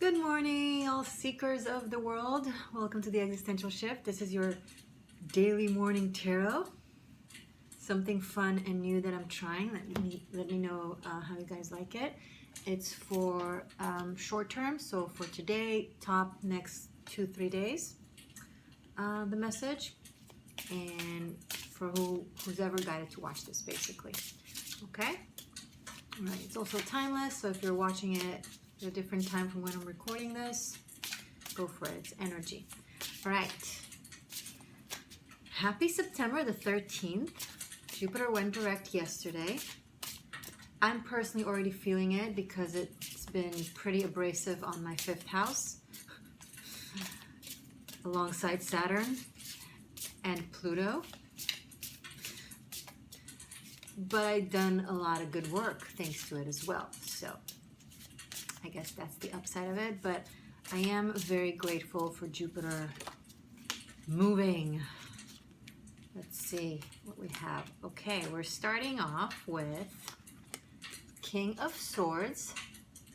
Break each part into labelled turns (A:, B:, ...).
A: Good morning, all seekers of the world. Welcome to the Existential Shift. This is your daily morning tarot. Something fun and new that I'm trying. Let me know how you guys like it. It's for short term, so for today, top next 2-3 days, the message, and for who's ever guided to watch this, basically. Okay? All right. It's also timeless, so if you're watching it at a different time from when I'm recording this, go for it. It's energy. All right. Happy September the 13th. Jupiter went direct yesterday. I'm personally already feeling it because it's been pretty abrasive on my 5th house alongside Saturn and Pluto. But I've done a lot of good work thanks to it as well. So I guess that's the upside of it. But I am very grateful for Jupiter moving. Let's see what we have. Okay, we're starting off with King of Swords,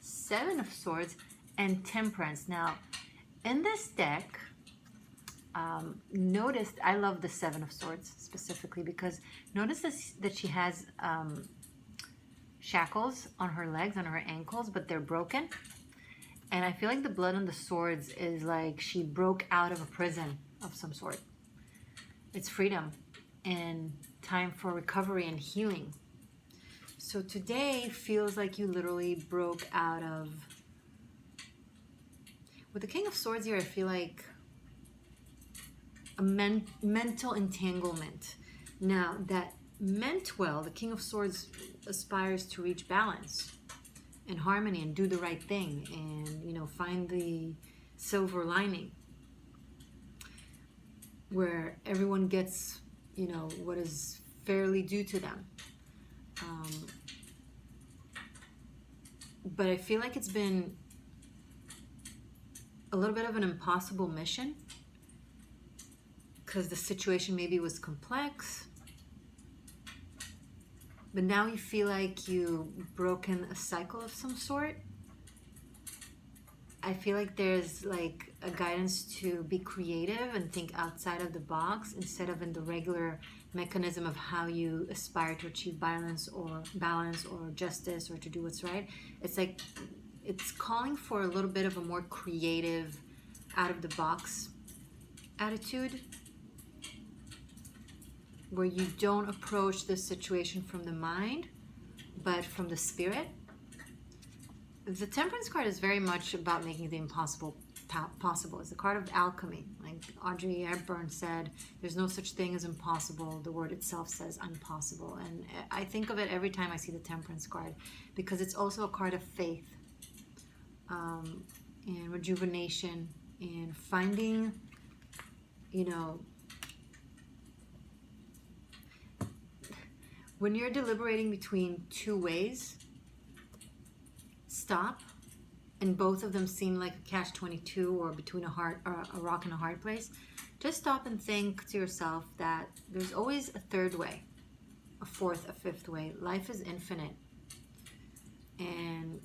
A: 7 of Swords, and Temperance. Now, in this deck, notice, I love the 7 of Swords specifically because notice that she has shackles on her legs, on her ankles, but they're broken. And I feel like the blood on the swords is like she broke out of a prison of some sort. It's freedom and time for recovery and healing. So today feels like you literally broke out of... With the King of Swords here, I feel like a mental entanglement. Now, that meant well, the King of Swords aspires to reach balance and harmony and do the right thing and, you know, find the silver lining where everyone gets, you know, what is fairly due to them. But I feel like it's been a little bit of an impossible mission because the situation maybe was complex. But now you feel like you've broken a cycle of some sort. I feel like there's like a guidance to be creative and think outside of the box instead of in the regular mechanism of how you aspire to achieve balance or justice or to do what's right. It's like it's calling for a little bit of a more creative, out of the box attitude, where you don't approach the situation from the mind, but from the spirit. The Temperance card is very much about making the impossible possible. It's the card of alchemy. Like Audrey Hepburn said, there's no such thing as impossible. The word itself says impossible. And I think of it every time I see the Temperance card because it's also a card of faith and rejuvenation and finding, you know, when you're deliberating between two ways, stop, and both of them seem like a catch-22 or between a rock and a hard place. Just stop and think to yourself that there's always a third way, a fourth, a fifth way. Life is infinite. And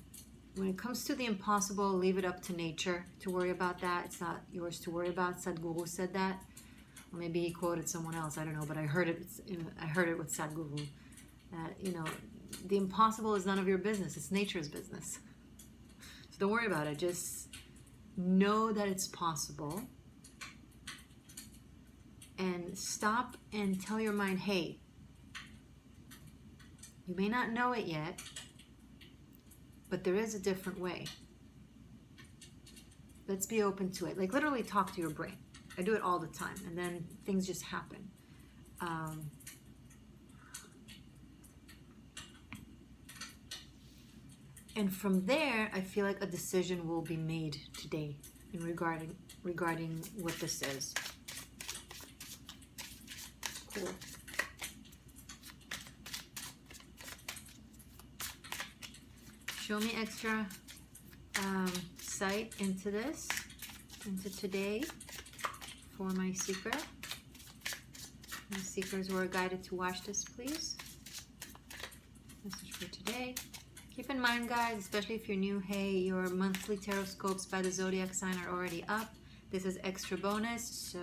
A: when it comes to the impossible, leave it up to nature to worry about that. It's not yours to worry about. Sadhguru said that. Or maybe he quoted someone else, I don't know, but I heard it with Sadhguru. You know, the impossible is none of your business. It's nature's business. So don't worry about it. Just know that it's possible. And stop and tell your mind, hey, you may not know it yet, but there is a different way. Let's be open to it. Like literally talk to your brain. I do it all the time. And then things just happen. And from there, I feel like a decision will be made today in regarding what this is. Cool. Show me extra sight into this, into today for my seeker. My seekers who are guided to watch this, please. Message for today. Keep in mind, guys, especially if you're new, hey, your monthly tarot scopes by the zodiac sign are already up. This is extra bonus, so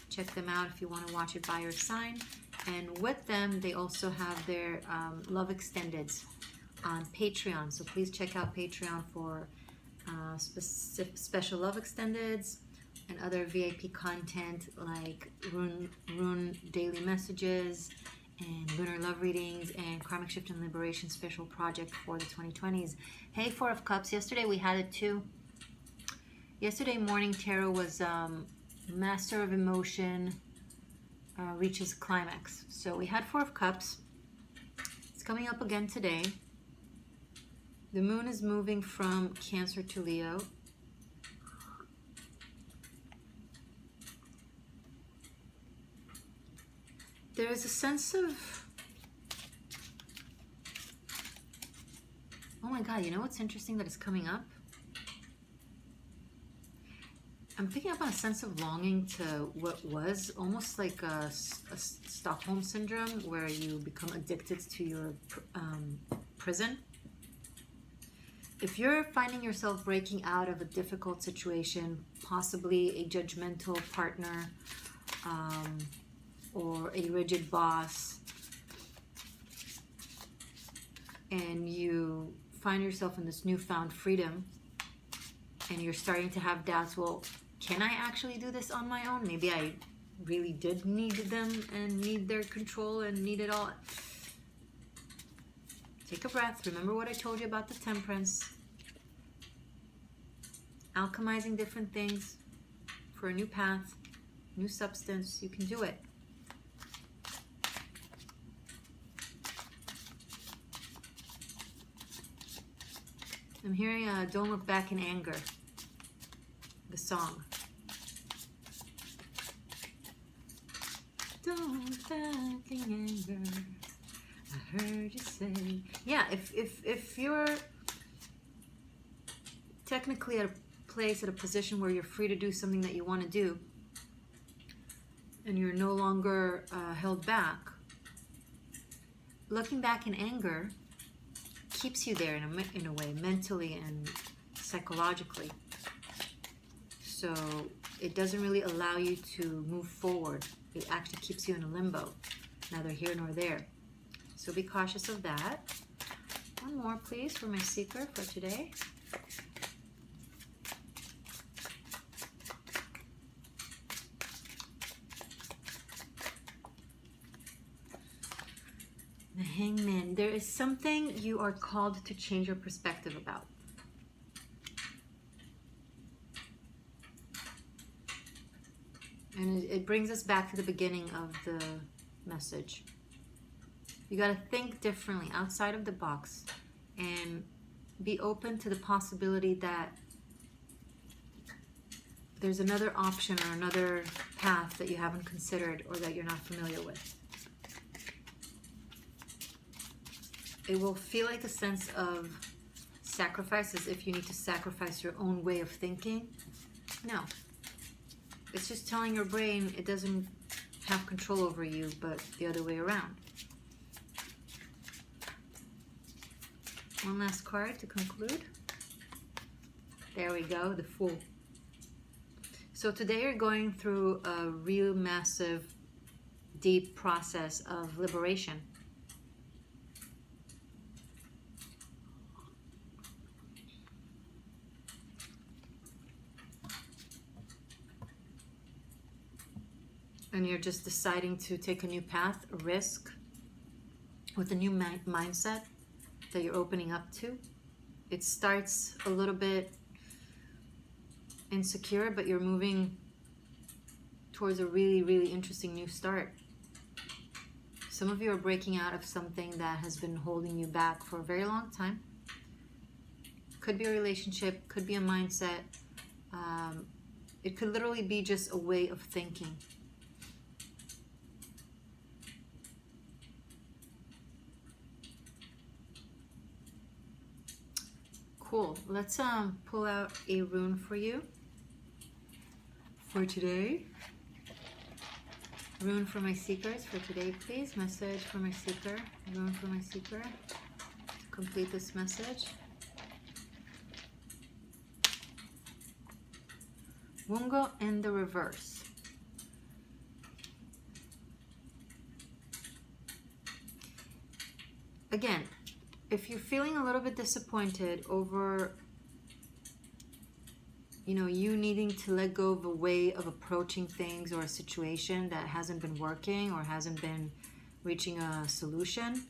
A: check them out if you want to watch it by your sign. And with them, they also have their Love Extendeds on Patreon. So please check out Patreon for special Love Extendeds and other VIP content like rune daily messages and lunar love readings and karmic shift and liberation special project for the 2020s. Hey, Four of Cups. Yesterday we had it too. Yesterday morning tarot was Master of Emotion reaches climax. So we had Four of Cups. It's coming up again today. The moon is moving from Cancer to Leo. There is a sense of, oh my God, you know what's interesting that is coming up? I'm picking up on a sense of longing to what was almost like a Stockholm syndrome, where you become addicted to your prison. If you're finding yourself breaking out of a difficult situation, possibly a judgmental partner, or a rigid boss, and you find yourself in this newfound freedom, and you're starting to have doubts, well, can I actually do this on my own? Maybe I really did need them and need their control and need it all. Take a breath. Remember what I told you about the Temperance. Alchemizing different things for a new path, new substance. You can do it. I'm hearing Don't Look Back in Anger, the song. Don't look back in anger, I heard you say. Yeah, if you're technically at a place, at a position where you're free to do something that you want to do, and you're no longer held back, looking back in anger keeps you there in a way, mentally and psychologically. So it doesn't really allow you to move forward. It actually keeps you in a limbo, neither here nor there. So be cautious of that. One more, please, for my seeker for today. The Hangman. There is something you are called to change your perspective about. And it brings us back to the beginning of the message. You got to think differently, outside of the box, and be open to the possibility that there's another option or another path that you haven't considered or that you're not familiar with. It will feel like a sense of sacrifice, as if you need to sacrifice your own way of thinking. No. It's just telling your brain it doesn't have control over you, but the other way around. One last card to conclude. There we go, the Fool. So today you're going through a real massive, deep process of liberation. And you're just deciding to take a new path, a risk, with a new mindset that you're opening up to. It starts a little bit insecure, but you're moving towards a really, really interesting new start. Some of you are breaking out of something that has been holding you back for a very long time. Could be a relationship, could be a mindset. It could literally be just a way of thinking. Cool. Let's pull out a rune for you for today. Rune for my seekers for today, please. Message for my seeker. Rune for my seeker. To complete this message. Wungo in the reverse. Again, if you're feeling a little bit disappointed over, you needing to let go of a way of approaching things or a situation that hasn't been working or hasn't been reaching a solution,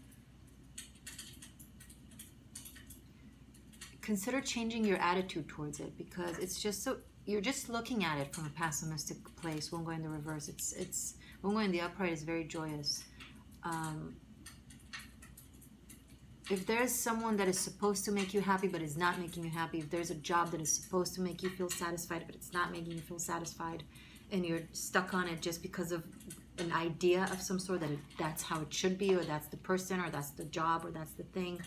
A: consider changing your attitude towards it, because it's just so you're just looking at it from a pessimistic place. Won't go in the reverse. It's won't go in the upright is very joyous. If there's someone that is supposed to make you happy but is not making you happy, if there's a job that is supposed to make you feel satisfied but it's not making you feel satisfied, and you're stuck on it just because of an idea of some sort that that's how it should be, or that's the person, or that's the job, or that's the thing,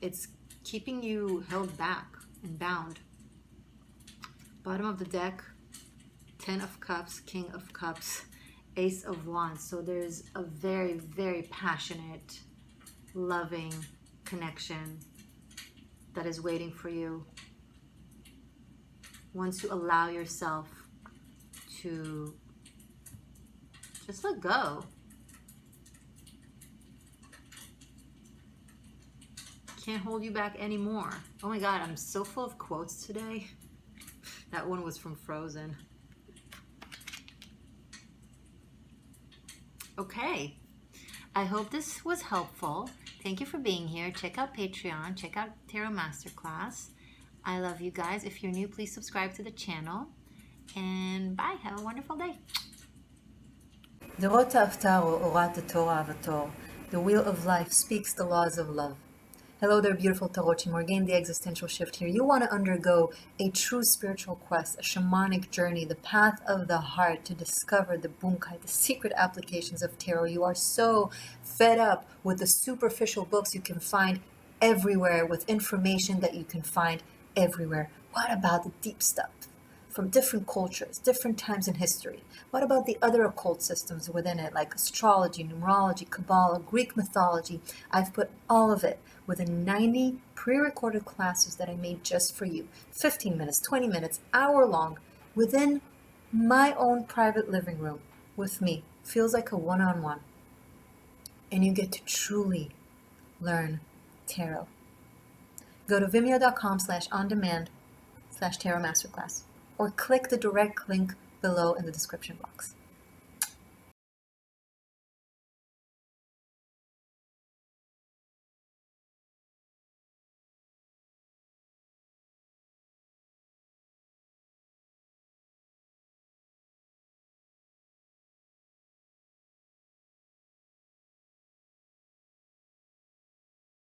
A: it's keeping you held back and bound. Bottom of the deck, 10 of Cups, King of Cups, Ace of Wands. So there's a very, very passionate, loving connection that is waiting for you once you allow yourself to just let go. Can't hold you back anymore. Oh my God, I'm so full of quotes today. That one was from Frozen. Okay, I hope this was helpful. Thank you for being here. Check out Patreon, check out Tarot Masterclass. I love you guys. If you're new, please subscribe to the channel. And bye, have a wonderful day.
B: דורות האפתרו, אורת התור אהבתו. The wheel of life speaks the laws of love. Hello there, beautiful Tarotchi. Morgane, the Existential Shift here. You want to undergo a true spiritual quest, a shamanic journey, the path of the heart to discover the bunkai, the secret applications of tarot. You are so fed up with the superficial books you can find everywhere, with information that you can find everywhere. What about the deep stuff? From different cultures, different times in history. What about the other occult systems within it, like astrology, numerology, Kabbalah, Greek mythology? I've put all of it within 90 pre-recorded classes that I made just for you. 15 minutes, 20 minutes, hour long, within my own private living room with me. Feels like a one-on-one. And you get to truly learn tarot. Go to vimeo.com/on-demand/tarot masterclass. Or click the direct link below in the description box.